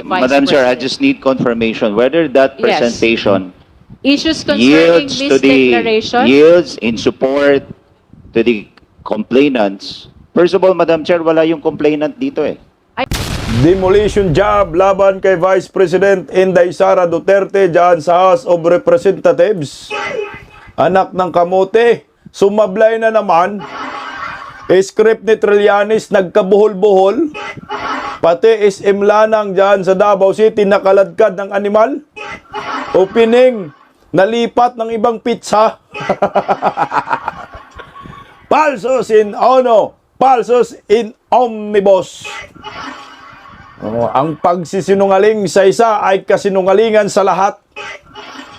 Madam Chair, I just need confirmation whether that Yes. presentation Issues concerning yields this to the declaration. yields in support to the complainants. First of all, Madam Chair, wala yung complainant dito eh. Demolition job laban kay Vice President Inday Sara Duterte dyan sa House of Representatives. Anak ng kamote, sumablay na naman. Script ni Trillanes nagkabuhol-buhol. Pati SM Lanang dyan sa Davao City nakaladkad ng animal. Opening, nalipat ng ibang pizza. Palsos in ono, palsos in omnibus. Ang pagsisinungaling sa isa ay kasinungalingan sa lahat.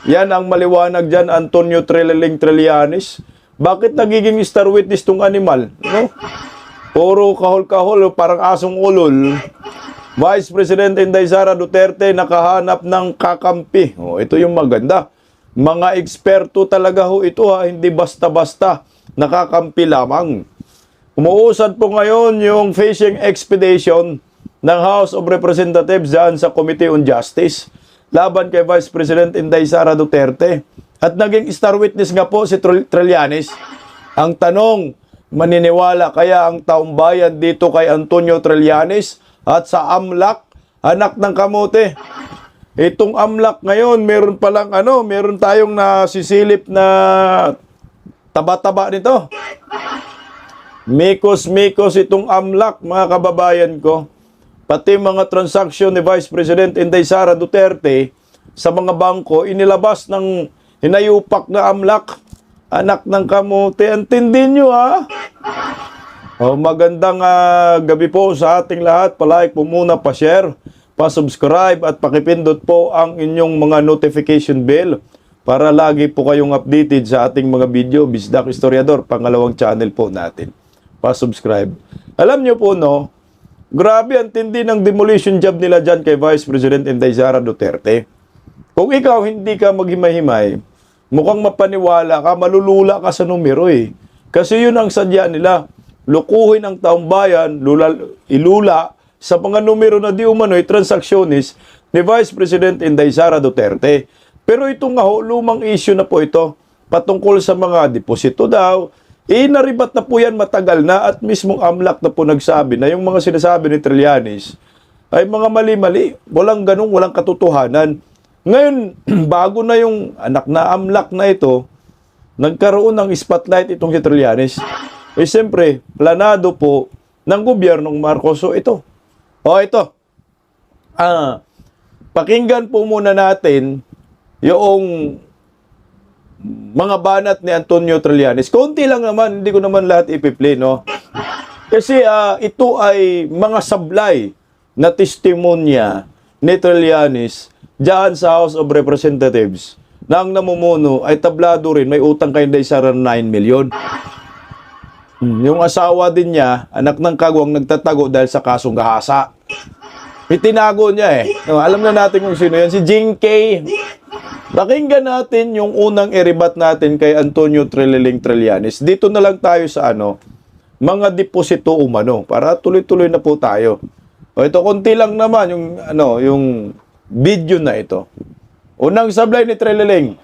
Yan ang maliwanag dyan, Antonio Trillanes. Bakit nagiging star witness tong animal? No? Puro kahol-kahol, parang asong ulol. Vice President Inday Sara Duterte nakahanap ng kakampi. Ito yung maganda. Mga eksperto talaga ho ito ha, hindi basta-basta nakakampi lamang. Umuusad po ngayon yung fishing expedition ng House of Representatives dyan sa Committee on Justice laban kay Vice President Inday Sara Duterte. At naging star witness nga po si Trillanes. Ang tanong, maniniwala kaya ang taong bayan dito kay Antonio Trillanes at sa AMLAC, anak ng kamote? Itong AMLAC ngayon, meron palang meron tayong nasisilip na taba-taba nito. Mikos-mikos itong AMLAC, mga kababayan ko. Pati mga transaksyon ni Vice President Inday Sara Duterte sa mga bangko, inilabas ng hinayupak na AMLAC. Anak ng kamote, antindin nyo ha. Magandang gabi po sa ating lahat. Palike po muna, pa-share, pa-subscribe at pakipindot po ang inyong mga notification bell para lagi po kayong updated sa ating mga video. Bisdak Historiador, pangalawang channel po natin. Pa-subscribe. Alam nyo po no, grabe ang tindi ng demolition job nila dyan kay Vice President Inday Sara Duterte. Kung ikaw hindi ka maghimay-himay, mukhang mapaniwala ka, malulula ka sa numero eh. Kasi yun ang sadya nila. Lukuhin ang taong bayan, ilula sa mga numero na di umano'y transaksionis ni Vice President Inday Sara Duterte. Pero ito nga ho, lumang issue na po ito, patungkol sa mga deposito daw. Naribat na po yan matagal na at mismong AMLAC na po nagsabi na yung mga sinasabi ni Trillanes ay mga mali-mali. Walang ganun, walang katotohanan. Ngayon, bago na yung anak na AMLAC na ito, nagkaroon ng spotlight itong si Trillanes. Siyempre, planado po ng gobyernong Marcos. So, ito. Ito. Pakinggan po muna natin yung mga banat ni Antonio Trillanes. Konti lang naman, hindi ko naman lahat ipi-play, no? Kasi ito ay mga sablay na testimonya ni Trillanes diyan sa House of Representatives na ang namumuno ay tablado rin, may utang kay Inday Sara 9 million. Yung asawa din niya, anak ng kagwang, nagtatago dahil sa kasong gahasa. Itinago niya eh. No, alam na natin kung sino yan, si Jing K. Pakinggan natin yung unang iribat natin kay Antonio Trillanes. Dito na lang tayo sa mga deposito umano para tuloy-tuloy na po tayo. Ito konti lang naman yung video na ito. Unang sablay ni Trillanes.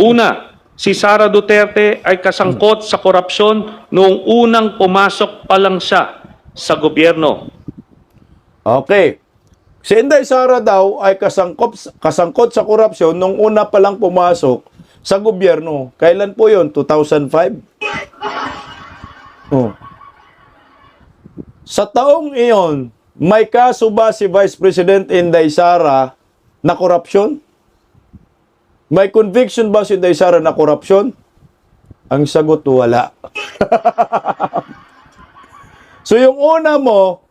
Una, si Sara Duterte ay kasangkot sa korupsyon noong unang pumasok pa lang siya sa gobyerno. Okay. Si Inday Sara daw ay kasangkot sa korupsyon nung una pa lang pumasok sa gobyerno. Kailan po yun? 2005? Sa taong iyon, may kaso ba si Vice President Inday Sara na korupsyon? May conviction ba si Inday Sara na korupsyon? Ang sagot, wala. So yung una mo,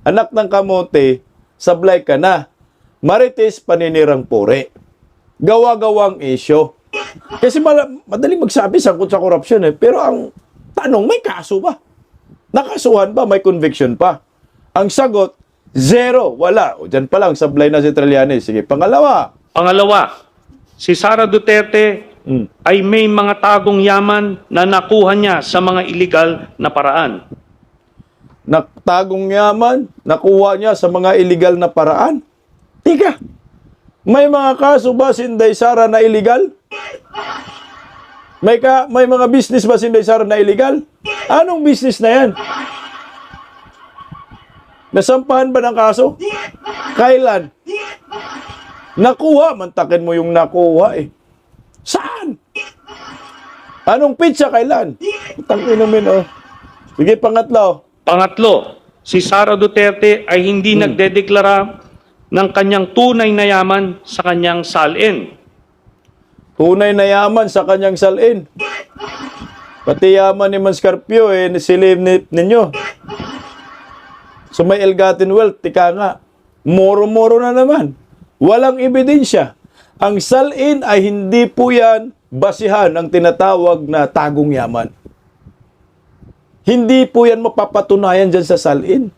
anak ng kamote, sablay ka na. Marites paninirang puri. Gawa-gawang isyo. Kasi madaling magsabi sangkot sa korupsyon eh. Pero ang tanong, may kaso ba? Nakasuhan ba? May conviction pa? Ang sagot, zero. Wala. O dyan pa lang, sablay na si Trillanes. Sige, pangalawa. Pangalawa, si Sara Duterte ay may mga tagong yaman na nakuha niya sa mga illegal na paraan. Tagong yaman, nakuha niya sa mga illegal na paraan. Tika, may mga kaso ba si Inday Sara na illegal? May mga business ba si Inday Sara na illegal? Anong business na yan? Nasampahan ba ng kaso? Kailan? Nakuha, mantakin mo yung nakuha eh. Saan? Anong pizza kailan? Tangin namin oh. Sige, pangatlo. Pangatlo, si Sara Duterte ay hindi nagdedeklara ng kanyang tunay na yaman sa kanyang salin. Tunay na yaman sa kanyang salin. Pati yaman ni Manscarpio eh, nisilib ninyo. So may ill-gotten wealth, tika nga. Moro-moro na naman. Walang ebidensya. Ang salin ay hindi po yan basihan ng tinatawag na tagong yaman. Hindi po yan mapapatunayan dyan sa salin.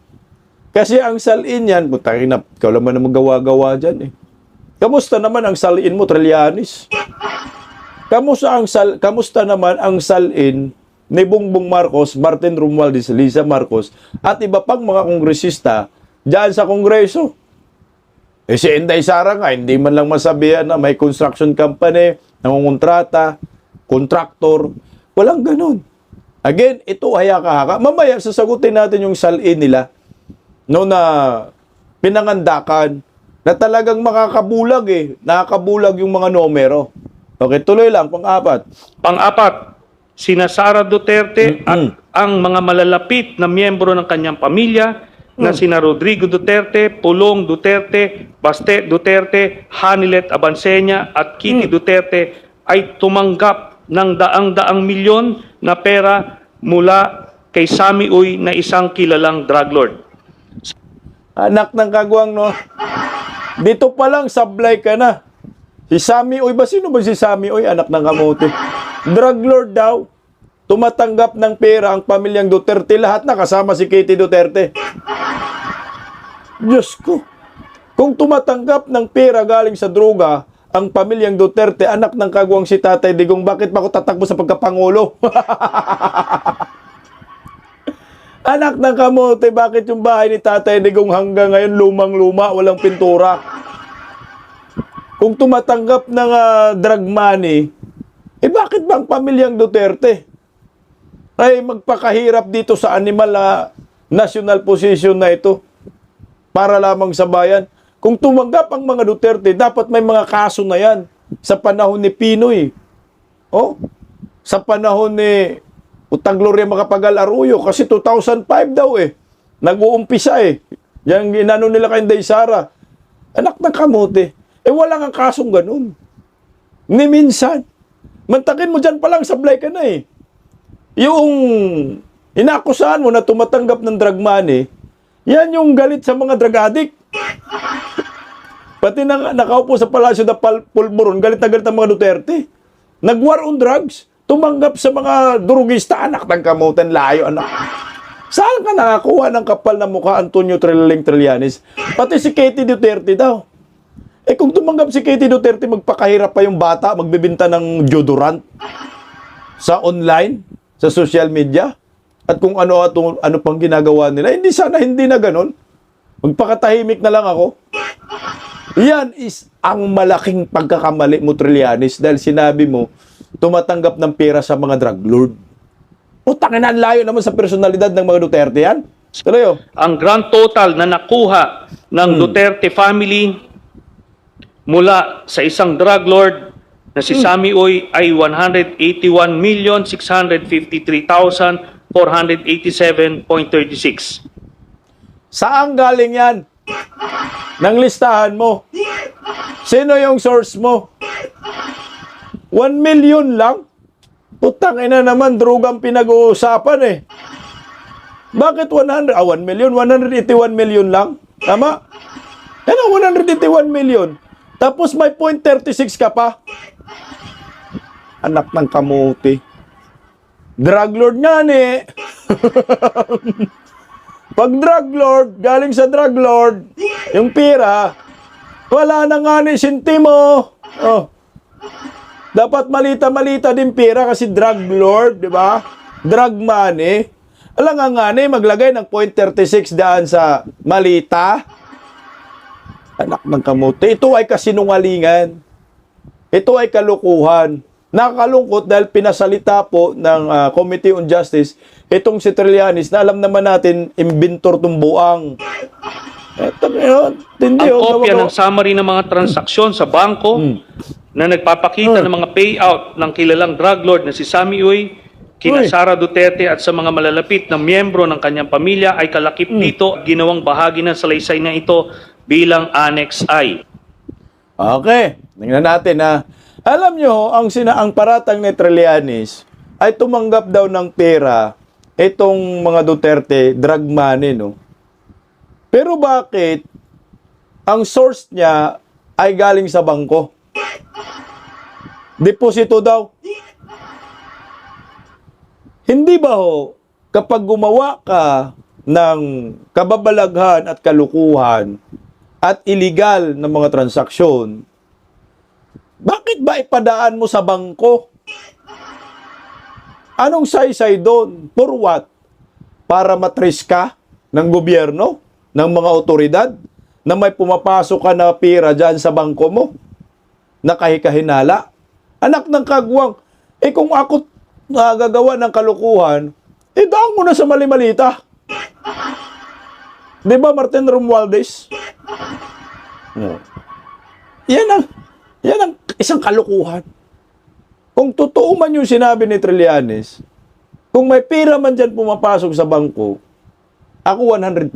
Kasi ang salin yan, putangin na, ikaw naman na magawa-gawa dyan eh. Kamusta naman ang salin mo, Trillanes? Kamusta naman ang salin ni Bongbong Marcos, Martin Romualdez, Lisa Marcos, at iba pang mga kongresista dyan sa Kongreso? Eh si Inday Sara nga, hindi man lang masabihan na may construction company, nangungontrata, kontraktor, walang ganun. Again, ito haya-kahaka. Mamaya, sasagutin natin yung salin nila no na pinangandakan na talagang makakabulag eh. Nakakabulag yung mga numero. Okay, tuloy lang. Pang-apat. Pang-apat, sina Sara Duterte at ang mga malalapit na miyembro ng kanyang pamilya na sina Rodrigo Duterte, Pulong Duterte, Baste Duterte, Hanilet Abansenya at Kitty Duterte ay tumanggap ng daang-daang milyon na pera mula kay Sammy Uy na isang kilalang drug lord. Anak ng kagwang, no? Dito pa lang, sablay ka na. Si Sammy Uy, ba sino ba si Sammy Uy? Anak ng kamote. Drug lord daw. Tumatanggap ng pera ang pamilyang Duterte. Lahat na kasama si Kitty Duterte. Diyos ko. Kung tumatanggap ng pera galing sa droga, ang pamilyang Duterte, anak ng kagwang si Tatay Digong, bakit pa ako tatakbo sa pagkapangulo? Anak ng kamote, bakit yung bahay ni Tatay Digong hanggang ngayon lumang-luma, walang pintura? Kung tumatanggap ng drug money, bakit ba ang pamilyang Duterte ay magpakahirap dito sa animal national position na ito para lamang sa bayan? Kung tumanggap ang mga Duterte, dapat may mga kaso na yan sa panahon ni Pinoy. Oh, sa panahon ni Utang Gloria Macapagal Arroyo, kasi 2005 daw eh. Nag-uumpisa eh. Yang inano nila kay Inday Sara. Anak ng kamote. Wala nga kasong ganun. Ni minsan. Mantakin mo dyan palang sablay ka na eh. Yung inakusahan mo na tumatanggap ng drug money, yan yung galit sa mga drug addict. Pati nakaupo sa Palasyo na Pulburon, galit na galit ang mga Duterte. Nag-war on drugs, tumanggap sa mga durugista, anak ng kamutan, layo, anak. Saan ka nakakuha ng kapal na mukha, Antonio Trillanes? Pati si Kitty Duterte daw. Kung tumanggap si Kitty Duterte, magpakahirap pa yung bata, magbibinta ng deodorant sa online, sa social media, at kung ano pang ginagawa nila. Hindi na ganun. Magpakatahimik na lang ako. Yan is ang malaking pagkakamali mo, Trillanes, dahil sinabi mo, tumatanggap ng pera sa mga drug lord. Utangin na, layo naman sa personalidad ng mga Duterte yan. Tuloy. Ang grand total na nakuha ng Duterte family mula sa isang drug lord na si Sammy Uy ay 181,653,487.36. Saan galing yan? Nang listahan mo? Sino yung source mo? 1 million lang? Putang ina naman, drogang pinag-uusapan eh. Bakit 1 million? 181 million lang? Tama? Ano, 181 million. Tapos may 0.36 ka pa? Anak ng kamuti. Drug lord nga eh. Pag drug lord, galing sa drug lord, yung pira, wala na nga ni sintimo. Oh. Dapat malita-malita din pira kasi drug lord, di ba? Drug money. Alam nga ni, maglagay ng 0.36 daan sa malita. Anak ng kamote. Ito ay kasinungalingan. Ito ay kalukuhan. Nakakalungkot dahil pinasalita po ng Committee on Justice itong si Trillanes na alam naman natin, imbintor tong buang. Eto, hindi, Ang kopya ng summary ng mga transaksyon sa bangko na nagpapakita ng mga payout ng kilalang drug lord na si Sammy Uy, kina Sara Duterte at sa mga malalapit na miyembro ng kanyang pamilya ay kalakip dito at ginawang bahagi ng salaysay na ito bilang Annex I. Okay, tingnan natin ha. Alam nyo, ang paratang ni Trillanes ay tumanggap daw ng pera itong mga Duterte, drug money, no? Pero bakit ang source niya ay galing sa bangko? Deposito daw. Hindi ba ho, kapag gumawa ka ng kababalaghan at kalukuhan at illegal na mga transaksyon, bakit ba ipadaan mo sa bangko? Anong saysay doon? For what? Para matris ka ng gobyerno, ng mga otoridad, na may pumapasok ka na pera dyan sa bangko mo? Na kahikahinala? Anak ng kagwang, kung ako gagawa ng kalukuhan, daan mo na sa mali-malita. Di ba, Martin Romualdez? Yan ang isang kalukuhan. Kung totoo man yung sinabi ni Trillanes, kung may pera man dyan pumapasok sa bangko, ako 100%.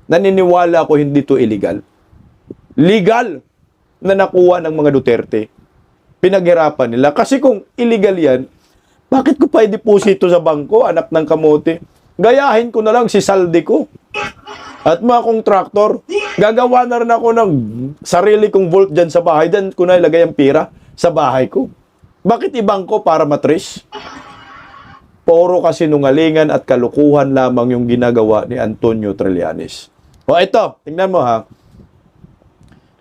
Naniniwala ako hindi to illegal. Legal na nakuha ng mga Duterte. Pinaghirapan nila. Kasi kung illegal yan, bakit ko pa i-deposito sa bangko, anak ng kamote? Gayahin ko na lang si saldi ko. At mga kontraktor, gagawa na rin ako ng sarili kong vault dyan sa bahay. Dyan ko na ilagay ang pera sa bahay ko. Bakit ibang ko para matris? Puro kasinungalingan at kalukuhan lamang yung ginagawa ni Antonio Trillanes. O ito, tingnan mo ha.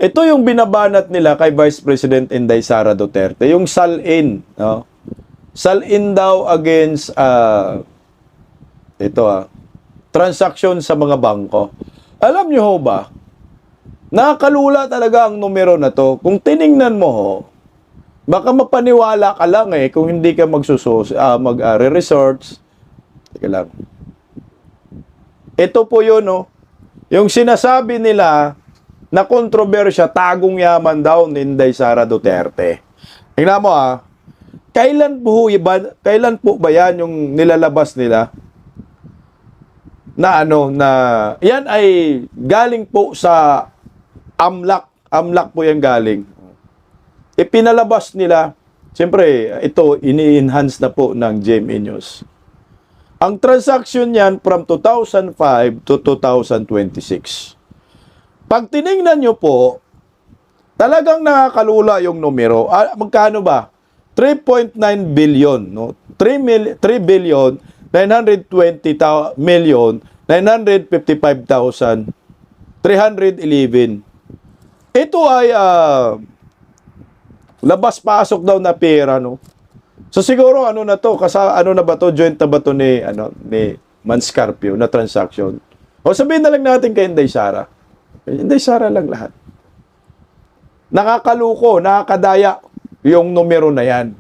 Ito yung binabanat nila kay Vice President Inday Sara Duterte. Yung sal-in. No? Sal-in daw against transaction sa mga bangko. Alam nyo ho ba, nakakalula talaga ang numero na to. Kung tiningnan mo ho, baka mapaniwala ka lang kung hindi ka mag-research. Teka lang. Ito po yun, no? Yung sinasabi nila na kontrobersya, tagong yaman daw ni Inday Sara Duterte. Tingnan mo kailan po ba yan yung nilalabas nila? Na yan ay galing po sa AMLAC. AMLAC po yan galing. Ipinalabas nila, siyempre, ito, ini-enhance na po ng GMA News. Ang transaction niyan from 2005 to 2026. Pag tinignan nyo po, talagang nakakalula yung numero. Magkano ba? 3.9 billion. No? 3 billion 920 million 955,311. Ito ay labas-pasok daw na pera, no? So siguro na to, na ba to, joint na ba to ni Manscarpio na transaction? O sabihin na lang natin kay Inday Sara. Inday Sara lang lahat. Nakakaluko, nakakadaya yung numero na yan.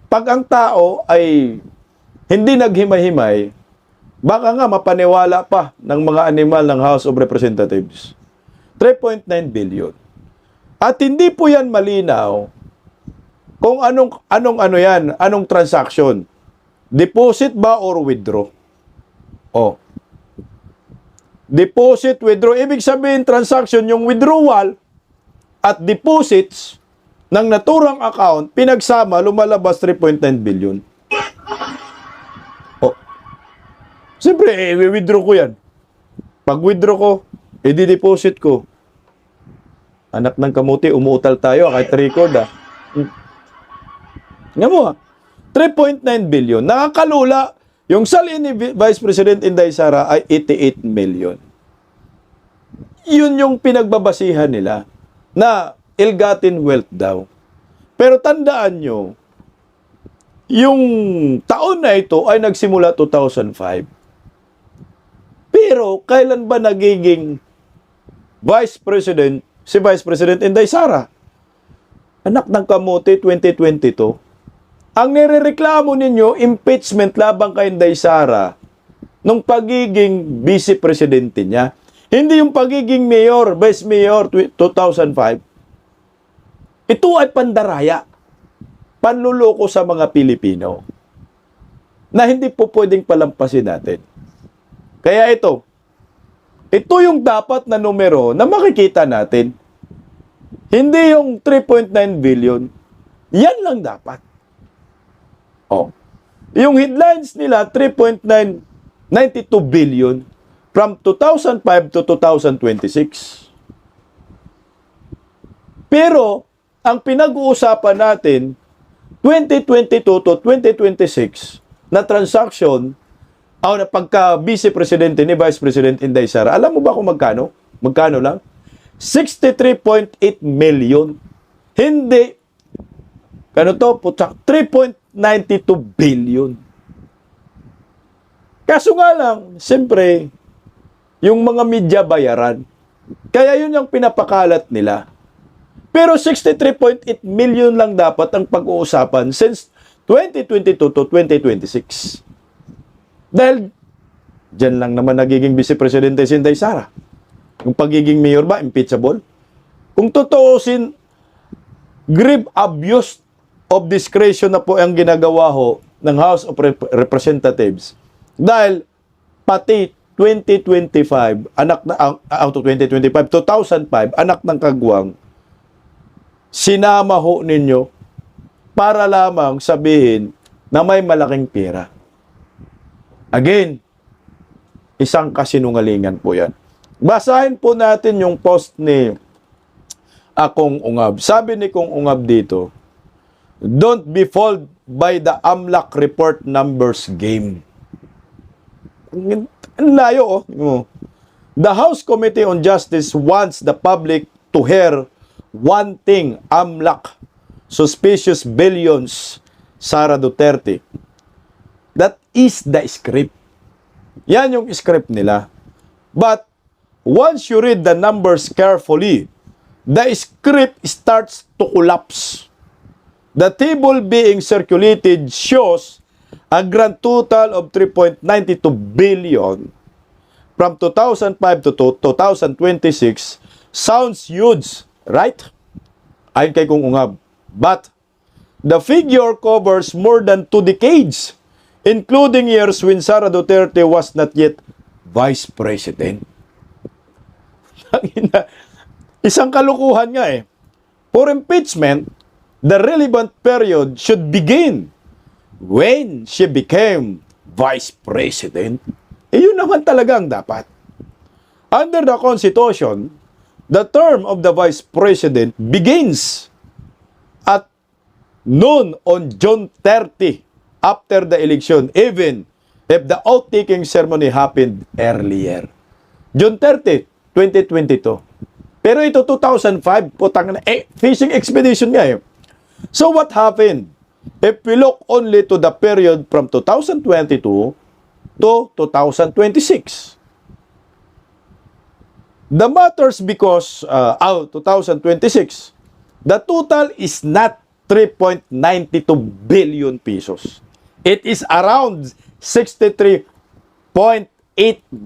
Pag ang tao ay hindi naghimay-himay, baka nga mapaniwala pa ng mga animal ng House of Representatives. 3.9 billion. At hindi po yan malinaw kung anong transaction. Deposit ba or withdraw? Deposit, withdraw. Ibig sabihin, transaction, yung withdrawal at deposits ng naturang account, pinagsama, lumalabas 3.9 billion. Siyempre, i-withdraw ko yan. Pag withdraw ko, i-deposit ko. Anak ng kamuti, umuutal tayo, kahit record Nga mo 3.9 billion. Nakakalula, yung salin ni Vice President Inday Sara ay 88 million. Yun yung pinagbabasihan nila na ill-gotten wealth daw. Pero tandaan nyo, yung taon na ito ay nagsimula 2005. Pero kailan ba nagiging Vice President si Vice President Inday Sara. Anak ng kamote, 2022. Ang nirereklamo ninyo, impeachment labang kay Inday Sara nung pagiging vice presidente niya. Hindi yung pagiging mayor, vice mayor 2005. Ito ay pandaraya, panluloko sa mga Pilipino na hindi po pwedeng palampasin natin. Kaya ito yung dapat na numero na makikita natin. Hindi yung 3.9 billion. Yan lang dapat. Oh. Yung headlines nila, 3.992 billion from 2005 to 2026. Pero, ang pinag-uusapan natin, 2022 to 2026 na transaction na pagka-vice presidente ni Vice President Inday Sara. Alam mo ba kung magkano? Magkano lang? 63.8 million. Hindi. Kano to? 3.92 billion. Kaso nga lang, siyempre, yung mga media bayaran. Kaya yun yung pinapakalat nila. Pero 63.8 million lang dapat ang pag-uusapan since 2022 to 2026. Dahil dyan lang naman nagiging vice presidente si Inday Sara. Yung pagiging mayor ba, impeachable? Kung totoosin, grave abuse of discretion na po ang ginagawa ho ng House of Representatives. Dahil pati 2025, anak na, out of 2025, 2005, anak ng kagwang, sinama ho ninyo para lamang sabihin na may malaking pera. Again, isang kasinungalingan po yan. Basahin po natin yung post ni Kong Ungab. Sabi ni Kong Ungab dito, "Don't be fooled by the AMLAC report numbers game." Ang layo, oh. The House Committee on Justice wants the public to hear one thing, AMLAC, suspicious billions, Sara Duterte. That is the script. Yan yung script nila. But once you read the numbers carefully, the script starts to collapse. The table being circulated shows a grand total of 3.92 billion from 2005 to 2026. Sounds huge, right? Ayon kay Kong Ungab. But the figure covers more than 2 decades, including years when Sara Duterte was not yet Vice President. Isang kalukuhan nga eh. For impeachment, the relevant period should begin when she became Vice President. Yun naman talagang dapat. Under the Constitution, the term of the Vice President begins at noon on June 30 after the election, even if the oath-taking ceremony happened earlier. June 30, 2022. Pero ito 2005, putang na, fishing expedition nga eh. So what happened? If we look only to the period from 2022 to 2026, the matters because 2026, the total is not 3.92 billion pesos. It is around 63.8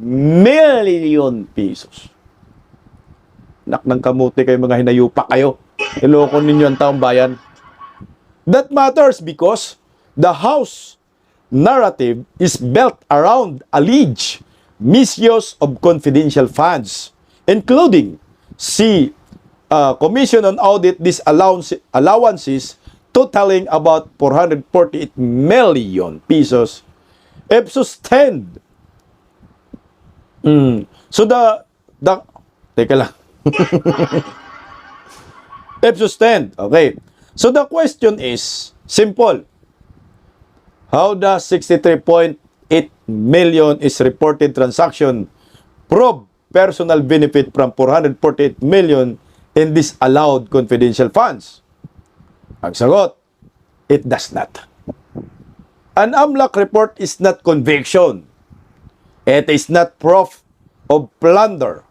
million pesos. Nak ng kamuti kayo, mga hinayupa kayo. Iloko ninyo ang taong bayan. That matters because the House narrative is built around alleged misuse of confidential funds, including Commission on Audit Disallowances totaling about 448 million pesos if sustained. So teka lang. If sustained. Okay. So the question is simple. How does 63.8 million is reported transaction prove personal benefit from 448 million in disallowed confidential funds? Ang sagot, it does not. An AMLAC report is not conviction. It is not proof of plunder.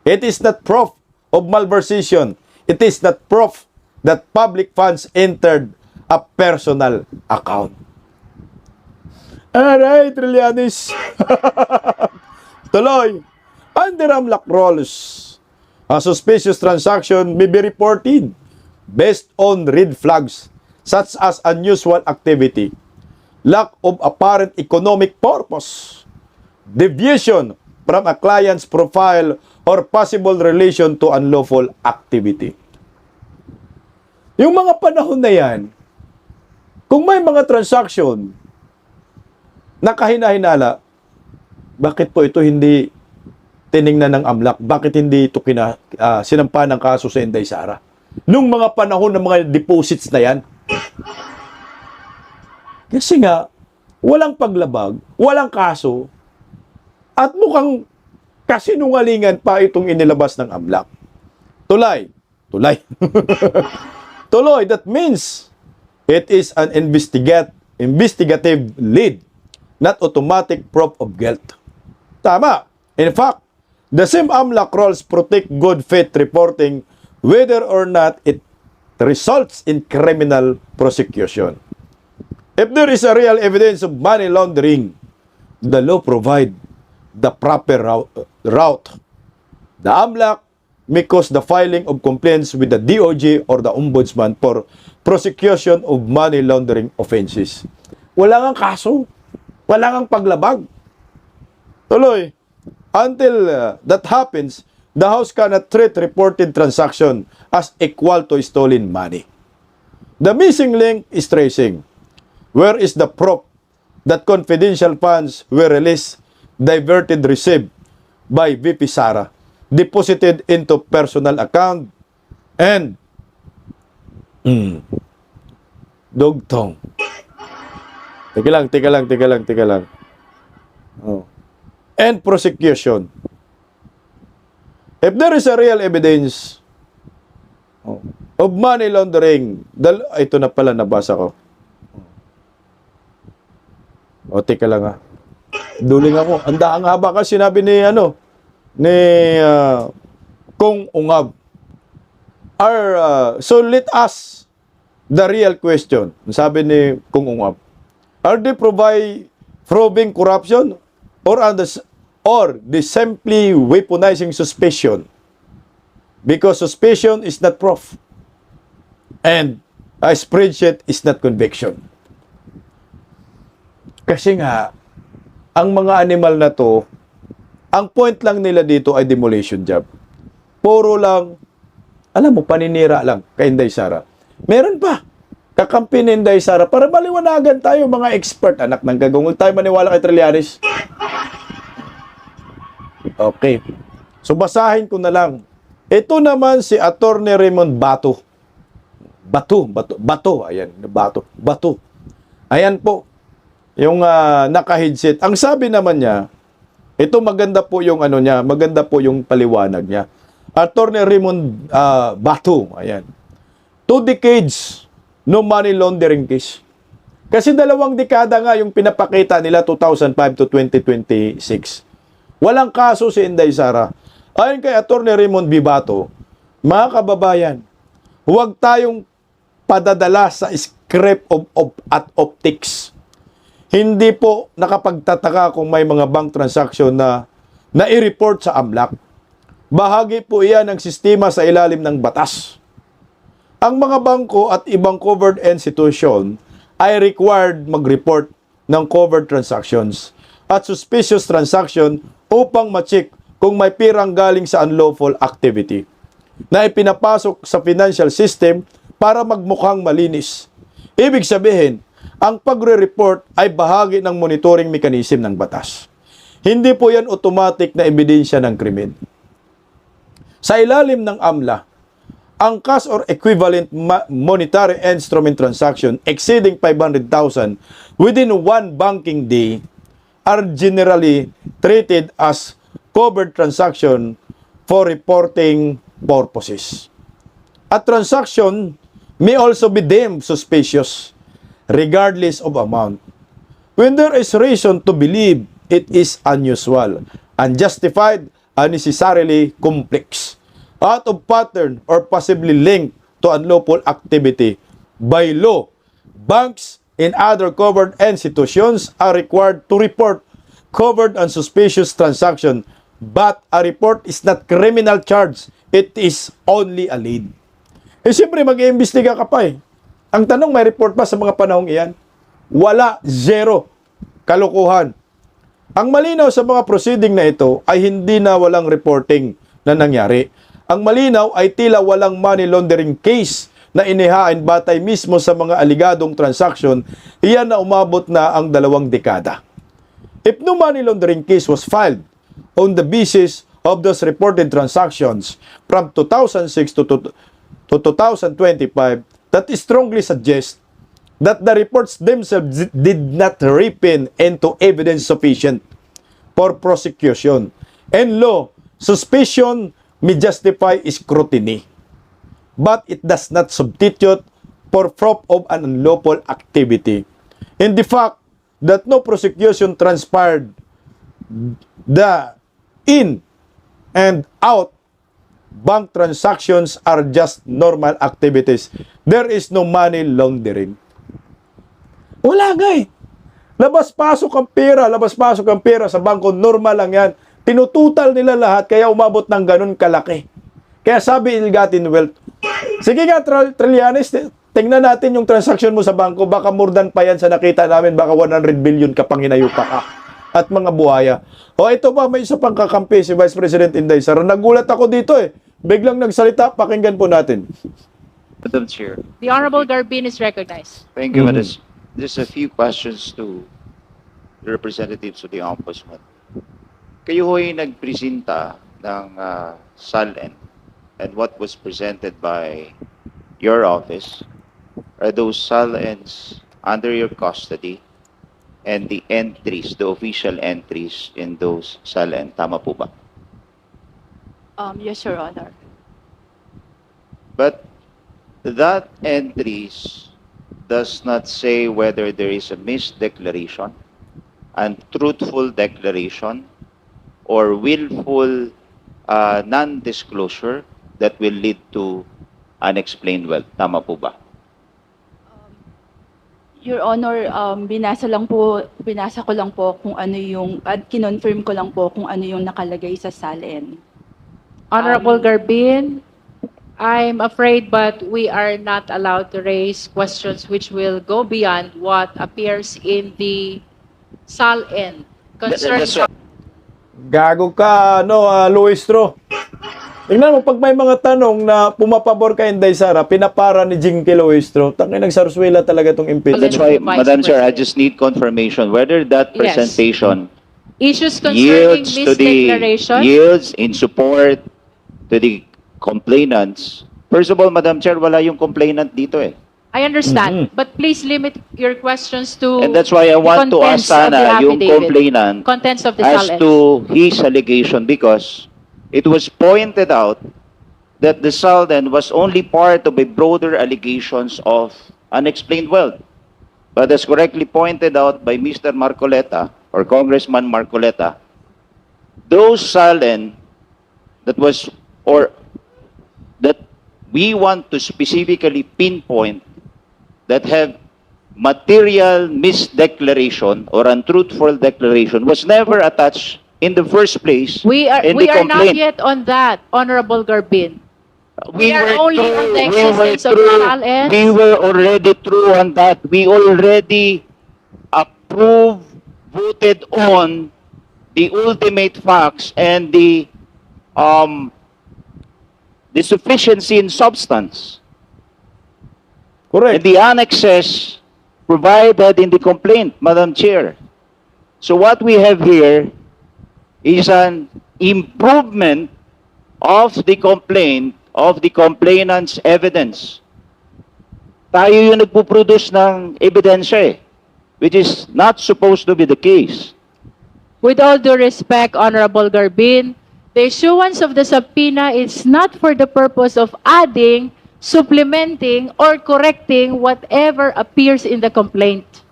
It is not proof of malversation, it is not proof that public funds entered a personal account. Alright, Trillanes. Tuloy. Under AMLAC rules, a suspicious transaction may be reported based on red flags such as unusual activity, lack of apparent economic purpose, deviation from a client's profile, or possible relation to unlawful activity. Yung mga panahon na yan, kung may mga transaction na kahina-hinala, bakit po ito hindi tiningnan ng AMLAC? Bakit hindi ito sinampa ng kaso sa Inday Sara? Nung mga panahon ng mga deposits na yan. Kasi nga, walang paglabag, walang kaso, at mukhang kasinungalingan pa itong inilabas ng AMLAC. Tuloy. Tuloy, that means it is an investigative lead, not automatic proof of guilt. Tama. In fact, the same AMLAC rules protect good faith reporting whether or not it results in criminal prosecution. If there is a real evidence of money laundering, the law provide the proper route. The AMLAC may cause the filing of complaints with the DOJ or the Ombudsman for prosecution of money laundering offenses. Wala ngang kaso. Wala ngang paglabag. Tuloy. Until that happens, the House cannot treat reported transaction as equal to stolen money. The missing link is tracing. Where is the proof that confidential funds were released, diverted, received by VP Sara, deposited into personal account, and dugtong. Teka lang. Oh. And prosecution. If there is a real evidence of money laundering, ito na pala nabasa ko. O, teka lang ha. Duling ako. Ang haba kasi sinabi ni Kung Ungab. So let us the real question. Sabi ni Kung Ungab. Are they proving corruption or they simply weaponizing suspicion? Because suspicion is not proof. And a spreadsheet is not conviction. Kasi nga, ang mga animal na to, ang point lang nila dito ay demolition job. Puro lang, alam mo, paninira lang kay Inday Sara. Meron pa. Kakampi ni Inday Sara para maliwanagan tayo, mga expert, anak ng gagong. Tayo maniwala kay Trillanes. Okay. So, basahin ko na lang. Ito naman si Attorney Raymond Bato. Bato. Ayan po. Yung naka-headset. Ang sabi naman niya, ito maganda po yung maganda po yung paliwanag niya. Attorney Raymond Bato. Ayan. 2 decades no money laundering case. Kasi 2 dekada nga yung pinapakita nila 2005 to 2026. Walang kaso si Inday Sara. Ayon kay Attorney Raymond B. Bato, mga kababayan, huwag tayong padadala sa script at optics. Hindi po nakapagtataka kung may mga bank transaction na i-report sa AMLAC. Bahagi po iyan ng sistema sa ilalim ng batas. Ang mga bangko at ibang covered institution ay required mag-report ng covered transactions at suspicious transaction upang ma-check kung may pirang galing sa unlawful activity na ipinapasok sa financial system para magmukhang malinis. Ibig sabihin, ang pagre-report ay bahagi ng monitoring mechanism ng batas. Hindi po yan automatic na ebidensya ng krimen. Sa ilalim ng AMLA, ang cash or equivalent monetary instrument transaction exceeding 500,000 within 1 banking day are generally treated as covered transaction for reporting purposes. A transaction may also be deemed suspicious regardless of amount when there is reason to believe it is unusual, unjustified, unnecessarily complex. out of pattern or possibly linked to unlawful activity. By law, banks and other covered institutions are required to report covered and suspicious transaction, but a report is not criminal charge. It is only a lead. Eh siyempre mag-iimbestiga ka pa eh. Ang tanong, may report ba sa mga panahong iyan? Wala, zero. Kalokohan. Ang malinaw sa mga proceeding na ito ay hindi na walang reporting na nangyari. Ang malinaw ay tila walang money laundering case na inihain batay mismo sa mga aligadong transaction, iyan na umabot na ang 2 dekada. If no money laundering case was filed on the basis of those reported transactions from 2006 to 2025, that strongly suggests that the reports themselves did not ripen into evidence sufficient for prosecution. And law, suspicion may justify scrutiny, but it does not substitute for proof of an unlawful activity. In the fact that no prosecution transpired, the in and out bank transactions are just normal activities. There is no money laundering. Wala nga eh. Labas-pasok ang pera sa bangko, normal lang yan. Tinututal nila lahat, kaya umabot ng ganun kalaki. Kaya sabi ill-gotten wealth, sige nga, Trillanes, tingnan natin yung transaction mo sa bangko, baka more than pa yan sa nakita namin, baka 100 billion ka pang hinayupa ka. At mga buhaya. O ito pa, may isa pang kakampi, si Vice President Inday Sara. Nagulat ako dito eh. Biglang nagsalita, pakinggan po natin. Madam Chair. The Honorable Garbin is recognized. Thank you, Madam. Just a few questions to the representatives of the Ombudsman. Kayo ho'y nagpresenta ng SALN, and what was presented by your office are those SALNs under your custody and the entries, the official entries in those SALN. Tama po ba? Yes, Your Honor. But that entries does not say whether there is a misdeclaration, untruthful declaration, or willful non-disclosure that will lead to unexplained wealth. Tama po ba? Your Honor, binasa ko lang po kung ano yung, at kinonfirm ko lang po kung ano yung nakalagay sa SALN. Honorable Garbin, I'm afraid but we are not allowed to raise questions which will go beyond what appears in the SALN concerning That's right. Gago ka, Luistro. Tingnan mo, pag may mga tanong na pumapabor kay Inday Sara, pinapara ni Jinky Luistro, tangin nagsarswela talaga itong impeachment. That's why, Vice Madam Chair, I President. just need confirmation whether that Yes. presentation issues concerning yields to the misdeclaration. yields in support to the complainants. First of all, Madam Chair, wala yung complainant dito eh. I understand, but please limit your questions to And that's why I the want to ask contents of the sana yung affidavit. complainant Contents of the as SALN. to his allegation, because it was pointed out that the SALN was only part of a broader allegations of unexplained wealth. But as correctly pointed out by Mr. Marcoleta, or Congressman Marcoleta, those SALN that was, or that we want to specifically pinpoint that have material misdeclaration or untruthful declaration was never attached in the first place We are in the not complaint. yet on that, Honorable Garbin. We are were only on the we were existence of through- SALNs. We were already through on that. We already approved, voted on the ultimate facts and the sufficiency in substance. And Correct. the annexes provided in the complaint, Madam Chair. So what we have here is an improvement of the complaint, of the complainant's evidence. Tayo yung nagpuproduce ng ebidensya eh, which is not supposed to be the case. With all due respect, Honorable Garbin, the issuance of the subpoena is not for the purpose of adding, supplementing, or correcting whatever appears in the complaint.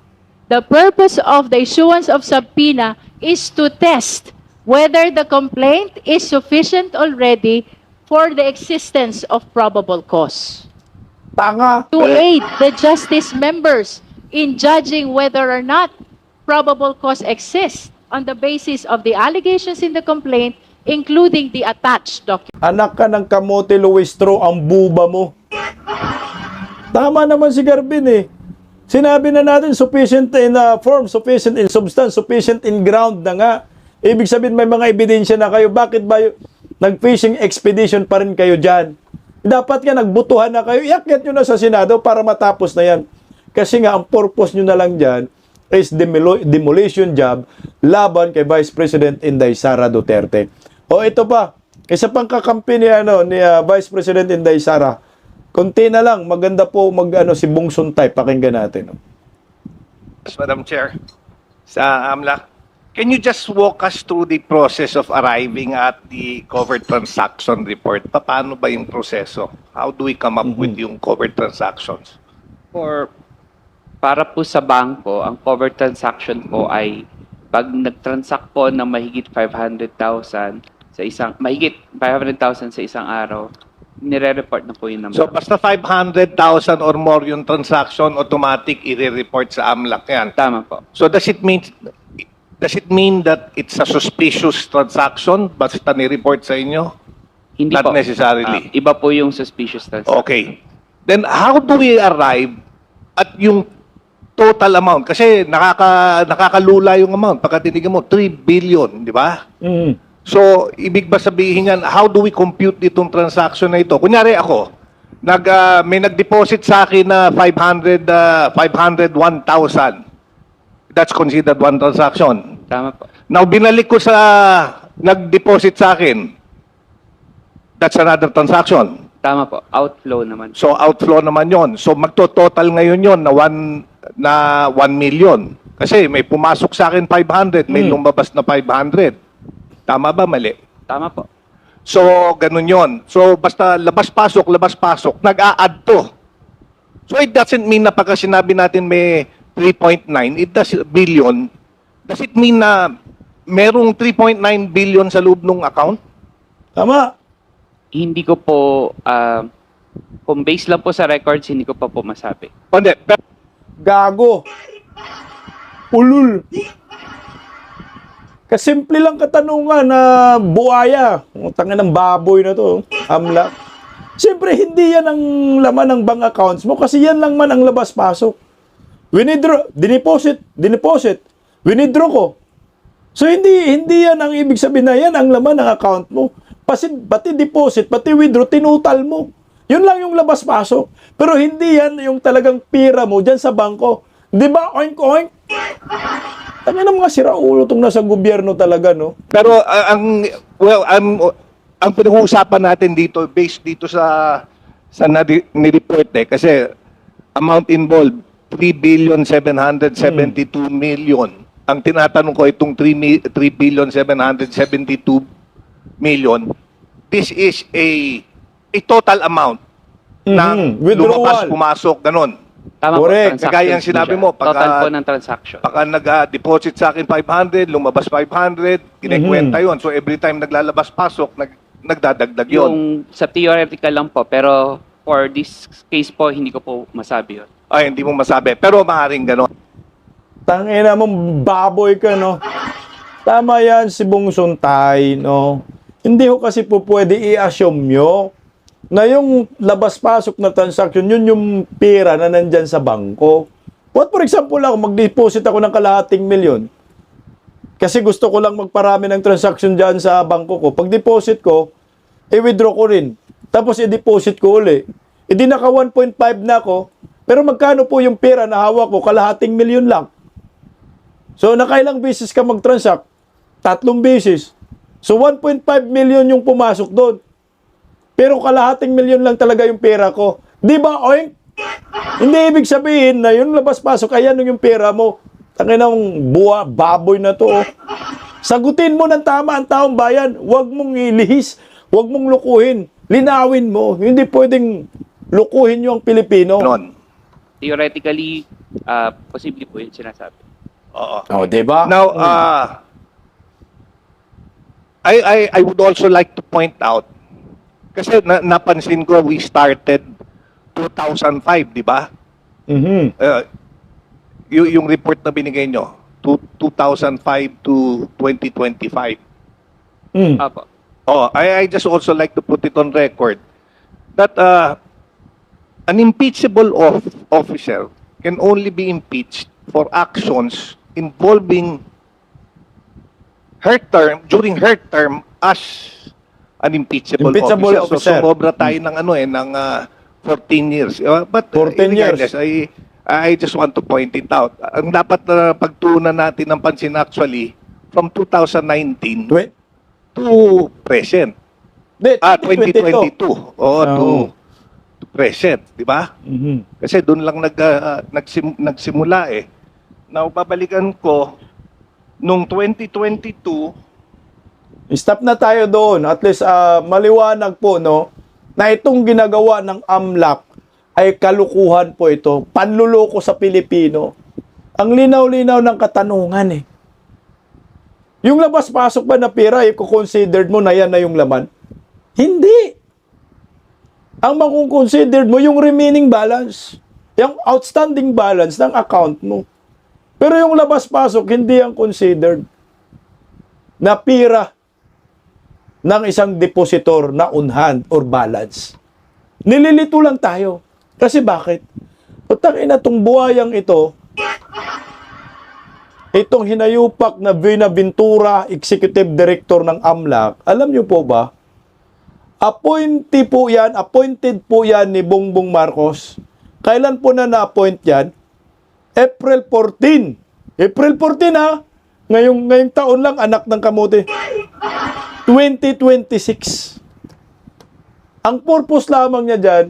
The purpose of the issuance of subpoena is to test whether the complaint is sufficient already for the existence of probable cause. Tanga. To aid the justice members in judging whether or not probable cause exists on the basis of the allegations in the complaint, including the attached document. Anak ka ng kamote Luistro, ang buba mo. Tama naman si Garbin eh. Sinabi na natin sufficient in form, sufficient in substance, sufficient in ground na nga. Ibig sabihin may mga ebidensya na kayo. Bakit ba nag-fishing expedition pa rin kayo dyan? Dapat nga nagbutuhan na kayo. Iakyat nyo na sa Senado para matapos na yan. Kasi nga ang purpose nyo na lang dyan is demolition job laban kay Vice President Inday Sara Duterte. O ito pa, isa pang kakampi ni, ni Vice President Inday Sara. Konti na lang, maganda po si Bong Suntay, pakinggan natin. Yes, Madam Chair, sa AMLAC, can you just walk us through the process of arriving at the covered transaction report? Paano ba yung proseso? How do we come up with yung covered transactions? Para po sa bangko, ang covered transaction po ay pag nag-transact po ng mahigit 500,000 sa isang araw, nire-report na po yung number. So basta 500,000 or more yung transaction, automatic i-report sa AMLAC yan. Tama po. So does it mean that it's a suspicious transaction basta ni-report sa inyo? Hindi Not po. necessarily. Iba po yung suspicious transaction. Okay. Then how do we arrive at yung total amount? Kasi nakakalula yung amount. Pagka tinignan mo, 3 billion, di ba? So, ibig ba sabihin yan, how do we compute itong transaction na ito? Kunyari ako, may nag-deposit sa akin na 501,000. That's considered one transaction. Tama po. Now, binalik ko sa nag-deposit sa akin. That's another transaction. Tama po. Outflow naman. So, outflow naman yon. So, magto-total ngayon yon na 1 million. Kasi may pumasok sa akin 500, may lumabas na 500. Tama ba? Mali? Tama po. So, ganun yon. So, basta labas-pasok, nag-a-add to. So, it doesn't mean na pagka sinabi natin may 3.9, billion, does it mean na merong 3.9 billion sa loob ng account? Tama. Hindi ko po, kung base lang po sa records, hindi ko pa po masabi. Hindi. Gago. Ulul. Kasimple lang katanungan na buaya. Tanga ng baboy na to. AMLAC. Siyempre, hindi yan ang laman ng bank accounts mo kasi yan lang man ang labas-pasok. Winidraw, dineposit, winidraw ko. So, hindi yan ang ibig sabihin na yan ang laman ng account mo. Pati deposit, pati withdraw, tinutal mo. Yun lang yung labas-pasok. Pero hindi yan yung talagang pira mo dyan sa bangko. Di ba? Oink, oink. Tanga ng mga siraulo itong nasa gobyerno talaga, no? Pero ang pinag-uusapan natin dito based dito sa ni-report kasi amount involved 3,772 million. Ang tinatanong ko itong 3,772 million. This is a total amount ng Withdrawal. lumabas, pumasok, ganun. Tama Correct. po. Kagaya ang sinabi mo, Total po ng transaction. Baka nag-deposit sa akin 500, lumabas 500, kinekwenta yon. So every time naglalabas-pasok, nagdadagdag yon. Yung sa theoretical lang po, pero for this case po, hindi ko po masabi yun. Ay, hindi mo masabi. Pero maaaring gano'n. Tangina mo, baboy ka, no? Tama yan si Bong Suntay, no? Hindi ko kasi po pwede i-assume nyo na yung labas-pasok na transaction, yun yung pera na nandyan sa bangko. What for example ako, mag-deposit ako ng kalahating milyon. Kasi gusto ko lang magparami ng transaction dyan sa bangko ko. Pag deposit ko, i-withdraw ko rin. Tapos i-deposit ko uli. Di naka 1.5 na ako, pero magkano po yung pera na hawak ko? Kalahating milyon lang. So, nakailang beses ka mag-transact? 3 beses. So, 1.5 million yung pumasok doon. Pero kalahating milyon lang talaga yung pera ko. Di ba, oink? Hindi ibig sabihin na yung labas-pasok, ayan yung pera mo. Tangin ng baboy na to. Oh. Sagutin mo ng tama ang taong bayan. Huwag mong ilihis. Huwag mong lukuhin. Linawin mo. Hindi pwedeng lukuhin yung Pilipino. Theoretically, posible po yun sinasabi. Oo. Oh, di ba? Now, I would also like to point out Kasi napansin ko, we started 2005, di ba? Mhm. Yung report na binigay nyo, 2005 to 2025. Mm. Apo. Oh, I just also like to put it on record that an impeachable officer can only be impeached for actions involving her term, during her term as an impeachable Impeachable officer. So, sumobra tayo ng ng 14 years. But 14 years. regardless, I just want to point it out. Ang dapat na pagtuunan natin ng pansin actually from 2019 to present. 2022. To present, di ba? Mhm. Kasi doon lang nagsimula eh. Now, babalikan ko, nung 2022, Stop na tayo doon. At least maliwanag po, no, na itong ginagawa ng AMLAC ay kalukuhan po ito. Panluloko sa Pilipino. Ang linaw-linaw ng katanungan eh. Yung labas-pasok ba na pera, i-considered mo na yan na yung laman? Hindi. Ang makukonsidered mo yung remaining balance. Yung outstanding balance ng account mo. Pero yung labas-pasok, hindi ang considered na pera ng isang depositor na on hand or balance. Nililito lang tayo. Kasi bakit? Utang ina tong buhayang ito, itong hinayupak na Buenaventura, Executive Director ng AMLAC, alam niyo po ba, appointed po yan ni Bongbong Marcos. Kailan po na na-appoint yan? April 14. April 14 ha? Ngayong taon lang, anak ng kamote. 2026. Ang purpose lamang niya dyan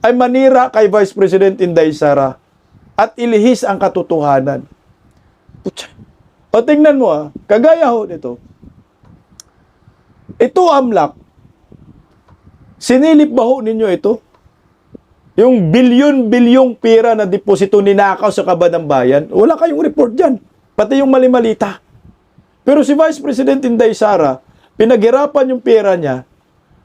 ay manira kay Vice President Inday Sara at ilihis ang katotohanan. Putya. O tingnan mo kagaya ho nito. Ito AMLAC. Sinilip ba ho ninyo ito? Yung bilyon-bilyong pera na deposito ninakaw sa Kaban ng Bayan, wala kayong report dyan. Pati yung mali-malita. Pero si Vice President Inday Sara, pinaghirapan yung pera niya,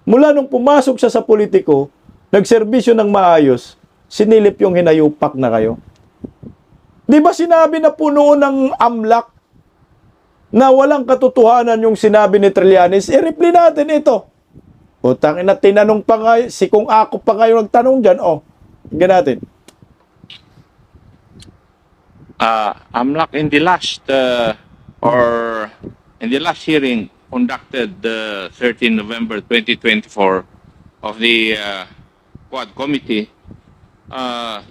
mula nung pumasok siya sa politiko, nagserbisyo ng maayos, sinilip yung hinayupak na kayo. Di ba sinabi na puno ng AMLAC na walang katotohanan yung sinabi ni Trillanes? I-reply natin ito. Utang ina, tinanong pa nga, si kung ako pa ngayon nagtanong dyan, hinggan natin. AMLAC in the last in the last hearing conducted 13 November 2024 of the Quad Committee,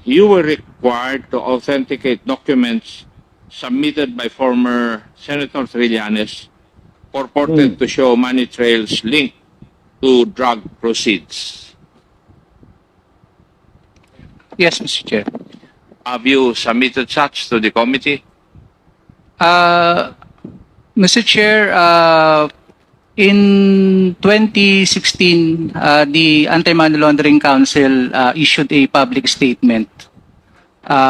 you were required to authenticate documents submitted by former Senator Trillanes purported to show money trails linked to drug proceeds. Yes, Mr. Chair. Have you submitted such to the committee? Mr. Chair, in 2016, the Anti-Money Laundering Council issued a public statement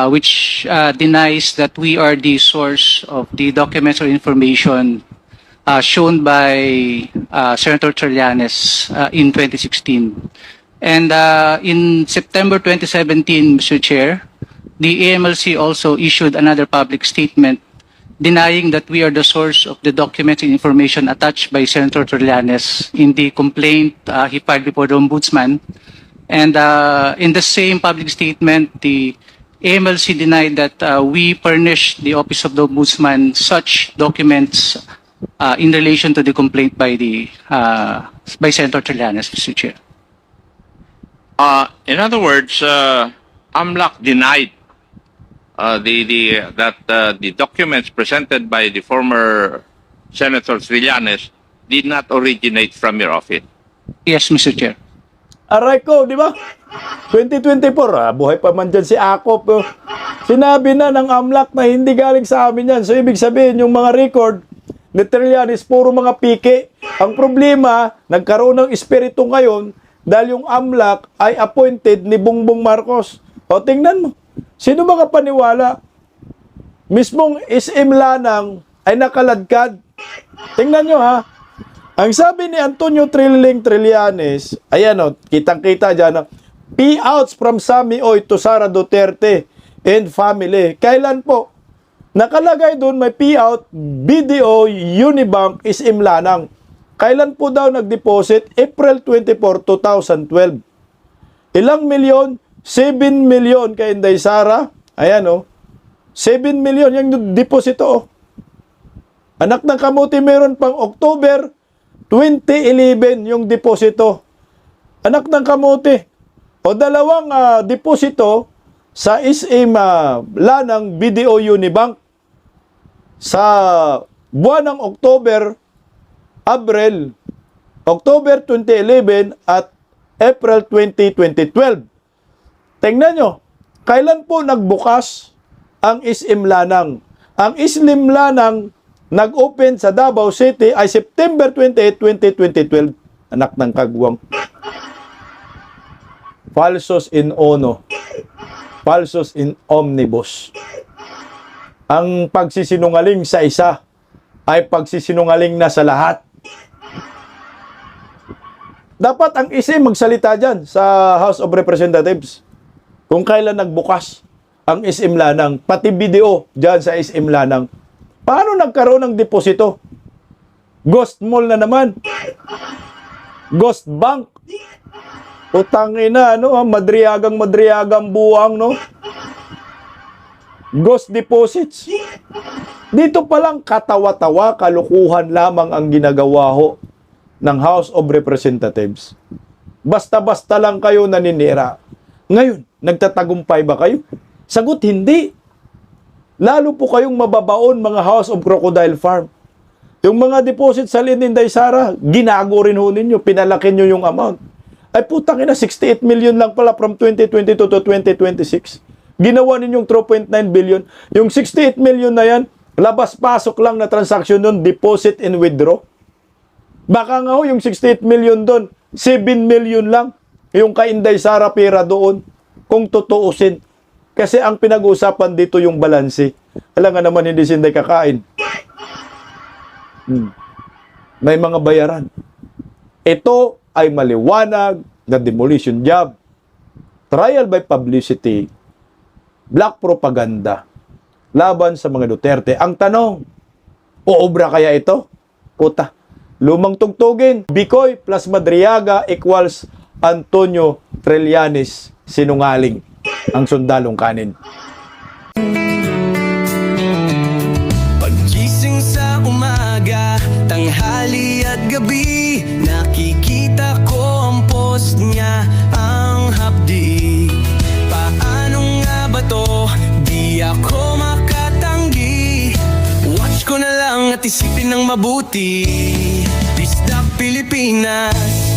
which denies that we are the source of the documents or information shown by Senator Trillanes in 2016. And in September 2017, Mr. Chair, the AMLC also issued another public statement denying that we are the source of the documents and information attached by Senator Trillanes in the complaint he filed before the Ombudsman. And in the same public statement, the AMLC denied that we furnished the Office of the Ombudsman such documents in relation to the complaint by by Senator Trillanes, Mr. Chair. In other words, AMLAC denied that the documents presented by the former Senator Trillanes did not originate from your office. Yes, Mr. Chair. Aray ko, di ba? 2024, buhay pa man dyan si Akop. Sinabi na ng AMLAC na hindi galing sa amin yan. So, ibig sabihin, yung mga record ni Trillanes, puro mga pike. Ang problema, nagkaroon ng espiritu ngayon dahil yung AMLAC ay appointed ni Bongbong Marcos. O, tingnan mo. Sino makapaniwala? Mismong SM Lanang ay nakaladkad. Tingnan nyo ha. Ang sabi ni Antonio Trillanes, ayan o, kitang-kita dyan, payouts from Sammy Oy to Sara Duterte and family. Kailan po? Nakalagay doon may payout, BDO, Unibank, SM Lanang. Kailan po daw nag-deposit? April 24, 2012. Ilang milyon? 7 milyon kay Inday Sara. Ayan o. 7 milyon yung deposito o. Anak ng kamuti meron pang October 2011 yung deposito. Anak ng kamuti. O dalawang deposito sa SM Lanang BDO Unibank sa buwan ng October 2011 at April 2012. Tingnan nyo, kailan po nagbukas ang SM Lanang? Ang SM Lanang nag-open sa Davao City ay September 28, 2012. Anak ng kagwang. Falsos in ono. Falsos in omnibus. Ang pagsisinungaling sa isa ay pagsisinungaling na sa lahat. Dapat ang SM magsalita dyan sa House of Representatives kung kailan nagbukas ang SM Lanang, pati video dyan sa SM Lanang. Paano nagkaroon ng deposito? Ghost mall na naman. Ghost bank. Utangin na, madriagang buwang, no? Ghost deposits. Dito palang katawa-tawa, kalukuhan lamang ang ginagawa ho ng House of Representatives. Basta-basta lang kayo naninira. Ngayon, nagtatagumpay ba kayo? Sagot, hindi. Lalo po kayong mababaon, mga House of Crocodile Farm. Yung mga deposit sa Inday Sara, ginago rin ho ninyo, pinalaki nyo yung amount. Ay putang ina, 68 million lang pala from 2022 to 2026. Ginawa ninyong 3.9 billion. Yung 68 million na yan, labas-pasok lang na transaction doon, deposit and withdraw. Baka nga ho, yung 68 million doon, 7 million lang yung kay Inday Sara pera doon, kung tutuusin. Kasi ang pinag-uusapan dito yung balanse. Alam nga naman, hindi si Inday kakain. May mga bayaran. Ito ay maliwanag na demolition job. Trial by publicity. Black propaganda. Laban sa mga Duterte. Ang tanong, uobra kaya ito? Puta. Lumang tugtugin. Bicoy plus Madriaga equals Antonio Trillanes sinungaling. Ang sundalong kanin. Paggising sa umaga, tanghali at gabi, nakikita ko ang post niya, ang hapdi. Paano nga ba to? Di ako makatanggi. Watch ko na lang at isipin ng mabuti. Bisdak Pilipinas.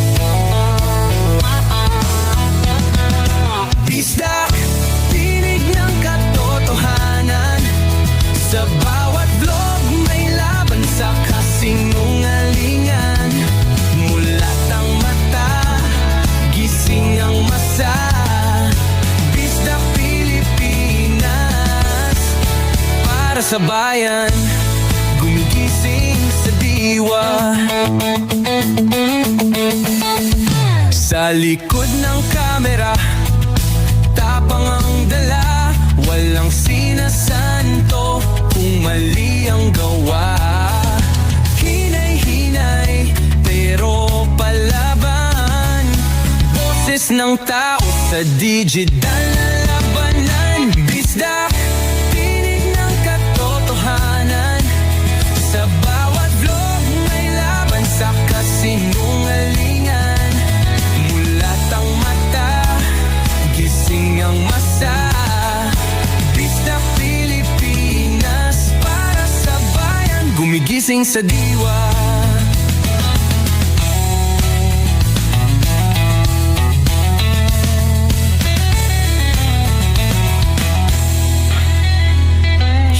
Bisdak, tinig ng katotohanan. Sa bawat vlog may laban sa kasinungalingan. Mulat ang mata, gising ang masa. Bisdak Pilipinas, para sa bayan, gumigising sa diwa. Sa likod ng kamera, tapang ang dala, walang sinasanto kung mali ang gawa. Hinay-hinay, pero palaban. Boses ng tao sa digital na labanan. Bisdak, tinig ng katotohanan. Sa bawat vlog may laban sa kasinungalingan. Mulat ang mata, gising ang masa. Bisdak Pilipinas, para sa bayan, gumigising sa diwa.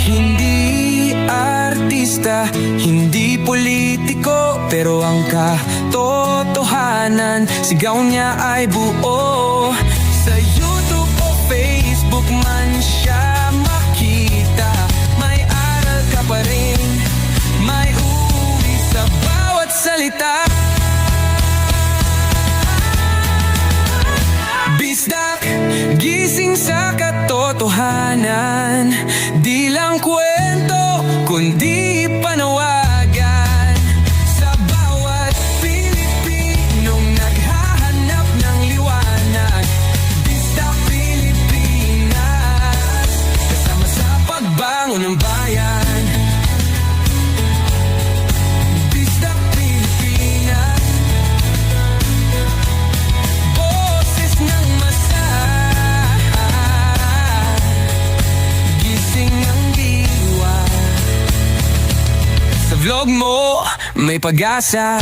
Hindi artista, hindi politiko, pero ang katotohanan, sigaw niya ay buo. Sa YouTube o Facebook man siya makita, may aral ka pa rin, may uwi sa bawat salita. gising sa katotohanan. Di lang kwento, kundi panawagan sa bawat Pilipinong naghahanap ng liwanag. Bista Pilipinas, kasama sa pagbangon ng bayan. Bista Pilipinas, boses ng masa, gising ang diwa. Sa vlog mo, may pag-asa.